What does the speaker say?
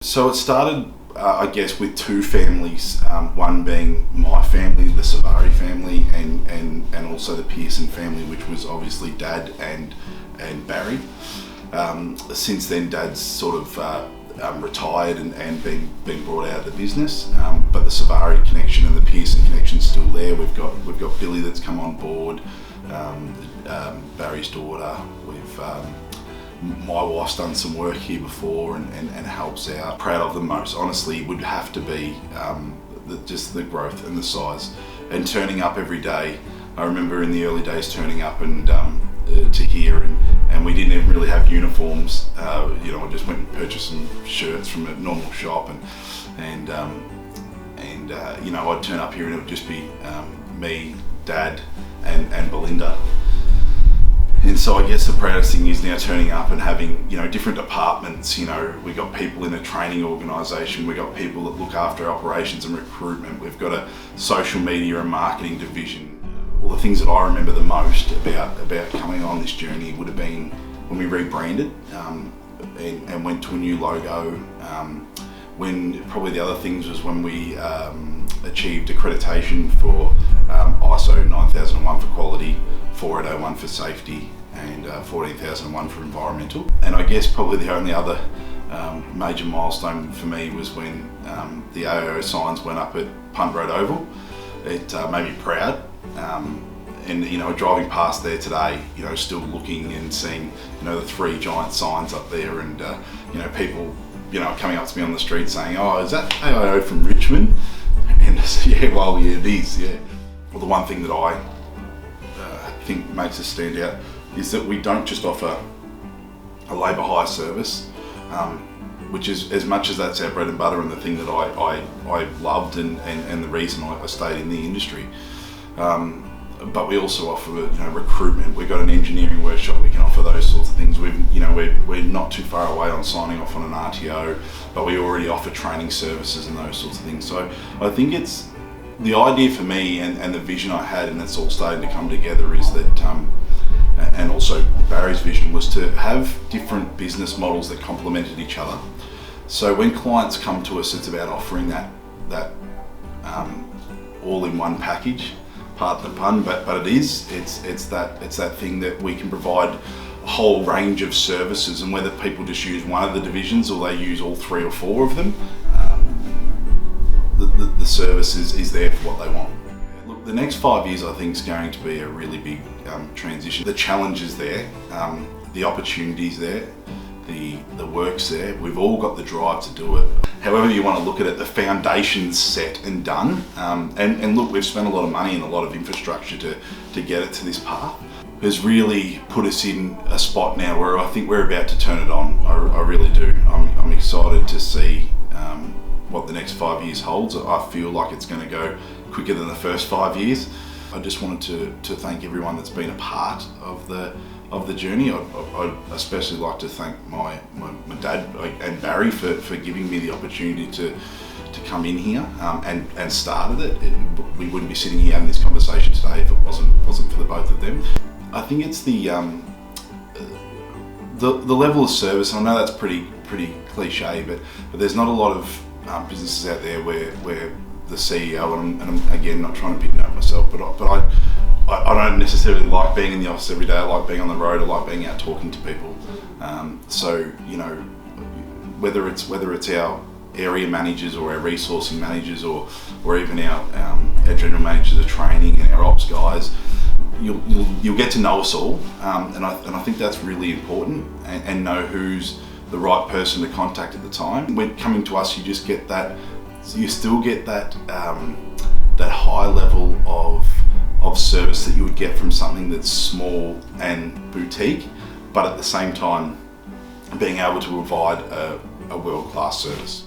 So it started, I guess, with two families, one being my family, the Savari family, and also the Pearson family, which was obviously Dad and Barry. Since then, Dad's sort of retired and been brought out of the business, but the Savari connection and the Pearson connection is still there. We've got Billy that's come on board, Barry's daughter. My wife's done some work here before and helps out. Proud of them most, honestly, would have to be just the growth and the size and turning up every day. I remember in the early days turning up and to here, and we didn't even really have uniforms. I just went and purchased some shirts from a normal shop, and I'd turn up here and it would just be me, Dad, and Belinda. And so I guess the proudest thing is now turning up and having, different departments. We got people in a training organisation, we got people that look after operations and recruitment, we've got a social media and marketing division. All the things that I remember the most about coming on this journey would have been when we rebranded and went to a new logo. When probably the other things was when we achieved accreditation for ISO 9001 for quality, 4801 for safety, and 14001 for environmental. And I guess probably the only other major milestone for me was when the AIO signs went up at Punt Road Oval. It made me proud. And driving past there today, still looking and seeing, the three giant signs up there, and people, coming up to me on the street saying, "Oh, is that AIO from Richmond?" And yeah, it is, yeah. Well, the one thing that I think makes us stand out is that we don't just offer a labour hire service, which is, as much as that's our bread and butter and the thing that I loved and the reason I stayed in the industry. But we also offer recruitment. We've got an engineering workshop. We can offer those sorts of things. We're not too far away on signing off on an RTO, but we already offer training services and those sorts of things. So I think it's the idea for me and the vision I had, and it's all starting to come together, is that, and also Barry's vision was to have different business models that complemented each other. So when clients come to us, it's about offering that all-in-one package. Pardon the pun, but it's that thing that we can provide a whole range of services, and whether people just use one of the divisions or they use all three or four of them, the service is there for what they want. Look, the next 5 years I think is going to be a really big transition. The challenge is there, the opportunities there, the work's there. We've all got the drive to do it. However you want to look at it, the foundation's set and done. And look, we've spent a lot of money and a lot of infrastructure to get it to this path. Has really put us in a spot now where I think we're about to turn it on. I really do. I'm excited to see what the next 5 years holds. I feel like it's going to go quicker than the first 5 years. I just wanted to thank everyone that's been a part of the journey. I'd especially like to thank my dad and Barry for giving me the opportunity to come in here and started it. We wouldn't be sitting here having this conversation today if it wasn't for the both of them. I think it's the level of service. I know that's pretty cliche, but there's not a lot of businesses out there where the CEO, and I'm again not trying to pick it up myself, but I don't necessarily like being in the office every day. I like being on the road. I like being out talking to people. So whether it's our area managers or our resourcing managers or even our general managers of training and our ops guys, you'll get to know us all, and I think that's really important, and know who's the right person to contact at the time. When coming to us, you just get that. You still get that high level of service that you would get from something that's small and boutique, but at the same time being able to provide a world-class service.